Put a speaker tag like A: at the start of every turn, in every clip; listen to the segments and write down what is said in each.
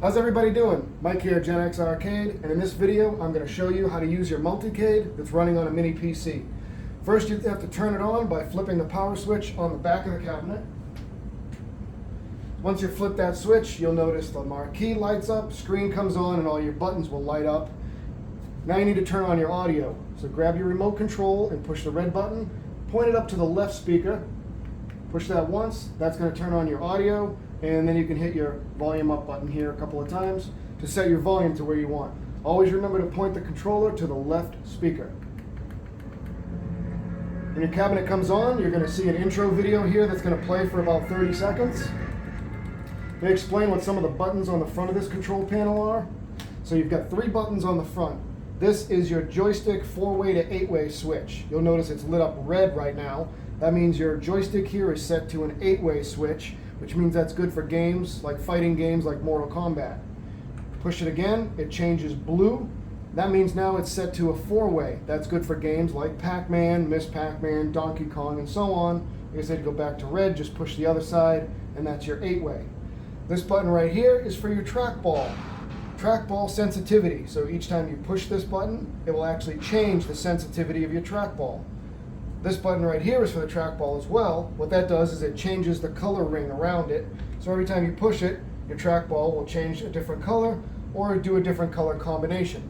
A: How's everybody doing? Mike here, Gen X Arcade, and in this video I'm going to show you how to use your Multicade that's running on a mini PC. First you have to turn it on by flipping the power switch on the back of the cabinet. Once you flip that switch, you'll notice the marquee lights up, screen comes on, and all your buttons will light up. Now you need to turn on your audio. So grab your remote control and push the red button, point it up to the left speaker, push that once, that's going to turn on your audio, and then you can hit your volume up button here a couple of times to set your volume to where you want. Always remember to point the controller to the left speaker. When your cabinet comes on, you're going to see an intro video here that's going to play for about 30 seconds. They explain what some of the buttons on the front of this control panel are. So you've got 3 buttons on the front. This is your joystick 4-way to 8-way switch. You'll notice it's lit up red right now. That means your joystick here is set to an 8-way switch, which means that's good for games like fighting games like Mortal Kombat. Push it again, it changes blue. That means now it's set to a 4-way. That's good for games like Pac-Man, Miss Pac-Man, Donkey Kong, and so on. Like I said, go back to red, just push the other side, and that's your 8-way. This button right here is for your trackball. Trackball sensitivity. So each time you push this button, it will actually change the sensitivity of your trackball. This button right here is for the trackball as well. What that does is it changes the color ring around it. So every time you push it, your trackball will change a different color or do a different color combination.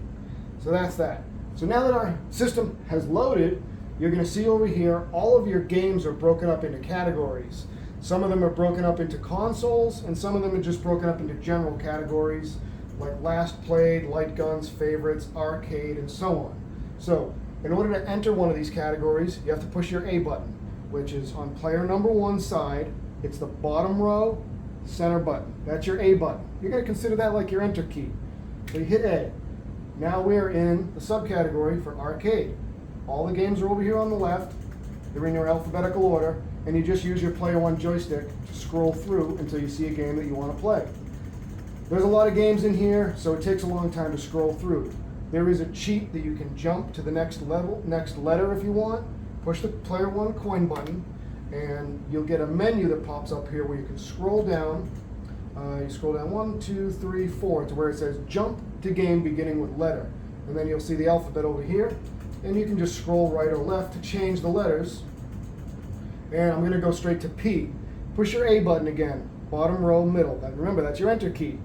A: So that's that. So now that our system has loaded, you're going to see over here all of your games are broken up into categories. Some of them are broken up into consoles, and some of them are just broken up into general categories like last played, light guns, favorites, arcade, and so on. So in order to enter one of these categories, you have to push your A button, which is on player number 1 side. It's the bottom row, center button. That's your A button. You're going to consider that like your enter key. So you hit A. Now we're in the subcategory for arcade. All the games are over here on the left. They're in your alphabetical order, and you just use your player 1 joystick to scroll through until you see a game that you want to play. There's a lot of games in here, so it takes a long time to scroll through. There is a cheat that you can jump to the next level, next letter if you want. Push the player 1 coin button, and you'll get a menu that pops up here where you can scroll down. You scroll down 1, 2, 3, 4 to where it says jump to game beginning with letter. And then you'll see the alphabet over here, and you can just scroll right or left to change the letters. And I'm going to go straight to P. Push your A button again, bottom row, middle. Remember, that's your enter key.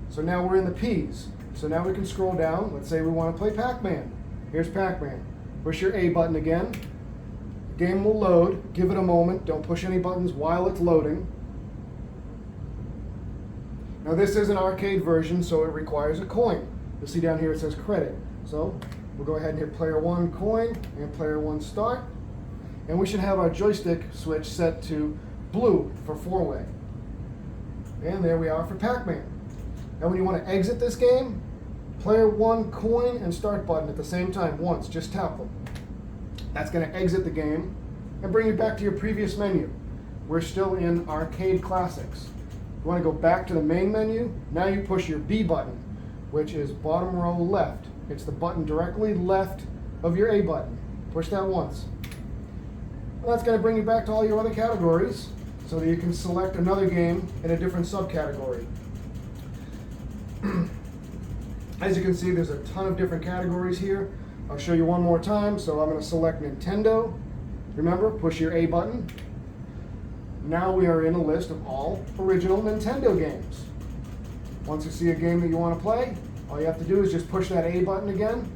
A: So now we're in the P's. So now we can scroll down. Let's say we want to play Pac-Man. Here's Pac-Man. Push your A button again. The game will load. Give it a moment. Don't push any buttons while it's loading. Now this is an arcade version, so it requires a coin. You'll see down here it says credit. So we'll go ahead and hit player 1 coin and player 1 start. And we should have our joystick switch set to blue for 4-way. And there we are for Pac-Man. Now when you want to exit this game, player 1 coin and start button at the same time once, just tap them. That's going to exit the game and bring you back to your previous menu. We're still in Arcade Classics. You want to go back to the main menu, now you push your B button, which is bottom row left. It's the button directly left of your A button. Push that once. Well, that's going to bring you back to all your other categories so that you can select another game in a different subcategory. As you can see, there's a ton of different categories here. I'll show you one more time. So I'm going to select Nintendo. Remember, push your A button. Now we are in a list of all original Nintendo games. Once you see a game that you want to play, all you have to do is just push that A button again.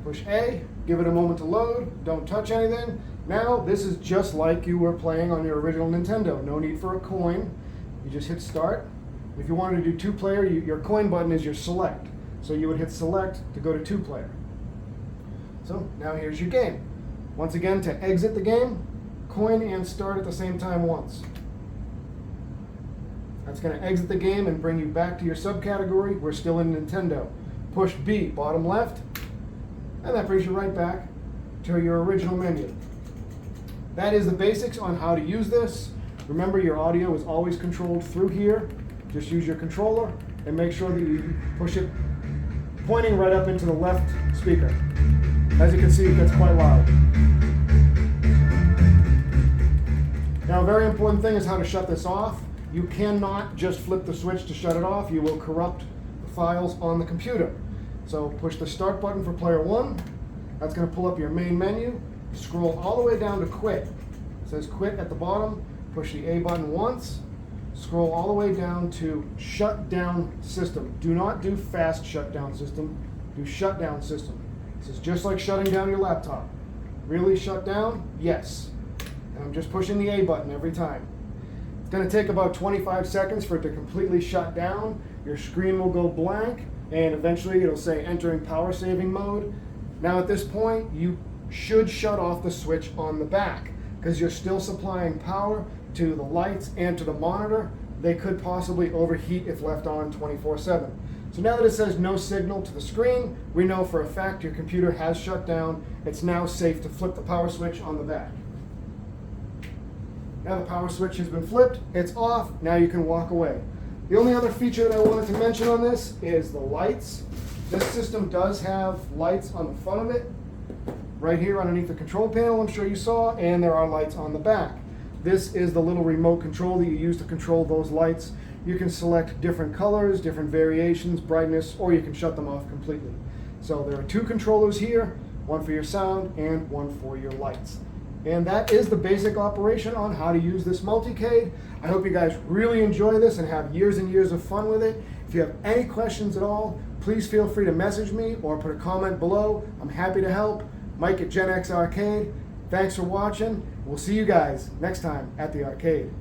A: Push A, give it a moment to load, don't touch anything. Now this is just like you were playing on your original Nintendo. No need for a coin. You just hit start. If you wanted to do 2-player, your coin button is your select. So you would hit select to go to 2-player. So now here's your game. Once again, to exit the game, coin and start at the same time once. That's going to exit the game and bring you back to your subcategory. We're still in Nintendo. Push B, bottom left, and that brings you right back to your original menu. That is the basics on how to use this. Remember, your audio is always controlled through here. Just use your controller and make sure that you push it pointing right up into the left speaker. As you can see, it gets quite loud. Now Now, a very important thing is how to shut this off. You cannot just flip the switch to shut it off. You will corrupt the files on the computer. So push the start button for player 1. That's going to pull up your main menu. Scroll all the way down to quit. It says quit at the bottom. Push the A button once. Scroll all the way down to shut down system. Do not do fast shutdown system. Do shutdown system. This is just like shutting down your laptop. Really shut down? Yes. And I'm just pushing the A button every time. It's going to take about 25 seconds for it to completely shut down. Your screen will go blank, and eventually it'll say entering power saving mode. Now at this point, you should shut off the switch on the back because you're still supplying power to the lights and to the monitor. They could possibly overheat if left on 24/7. So now that it says no signal to the screen, we know for a fact your computer has shut down. It's now safe to flip the power switch on the back. Now the power switch has been flipped, it's off, now you can walk away. The only other feature that I wanted to mention on this is the lights. This system does have lights on the front of it, right here underneath the control panel, I'm sure you saw, and there are lights on the back. This is the little remote control that you use to control those lights. You can select different colors, different variations, brightness, or you can shut them off completely. So there are 2 controllers here, one for your sound and one for your lights. And that is the basic operation on how to use this Multicade. I hope you guys really enjoy this and have years and years of fun with it. If you have any questions at all, please feel free to message me or put a comment below. I'm happy to help. Mike at Gen X Arcade. Thanks for watching. We'll see you guys next time at the arcade.